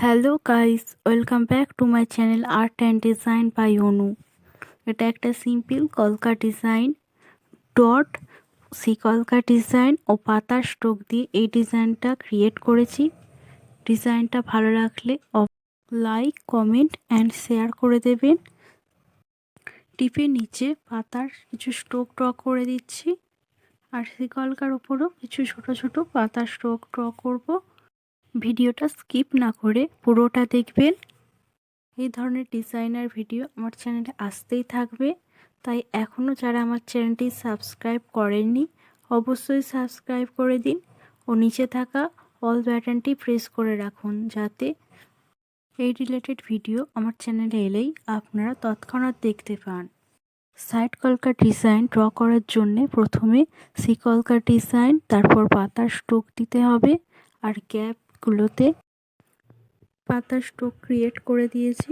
Hello guys, welcome back to my channel art and design by Anu. এটা একটা simple কলকা design, dot কলকা design ও পাতার স্ট্রোক দিয়ে এই ডিজাইনটা ক্রিয়েট করেছি। ডিজাইনটা ভালো লাগলে লাইক, কমেন্ট অ্যান্ড শেয়ার করে দেবেন। টিপের নিচে পাতার কিছু স্ট্রোক ড্র করে দিচ্ছি, আর কলকার উপরও কিছু ছোট ছোট পাতার স্ট্রোক ড্র করব। ভিডিওটা স্কিপ না করে পুরোটা দেখবেন। এই ধরনের ডিজাইনার ভিডিও আমার চ্যানেলে আসতেই থাকবে, তাই এখনও যারা আমার চ্যানেলটি সাবস্ক্রাইব করেননি অবশ্যই সাবস্ক্রাইব করে দিন ও নিচে থাকা অল বাটনটি প্রেস করে রাখুন, যাতে এই রিলেটেড ভিডিও আমার চ্যানেলে এলেই আপনারা তৎক্ষণাৎ দেখতে পান। সাইড কলকা ডিজাইন ড্র করার জন্যে প্রথমে কলকা ডিজাইন, তারপর পাতার স্ট্রোক দিতে হবে, আর গ্যাপগুলোতে পাতার স্ট্রোক ক্রিয়েট করে দিয়েছি।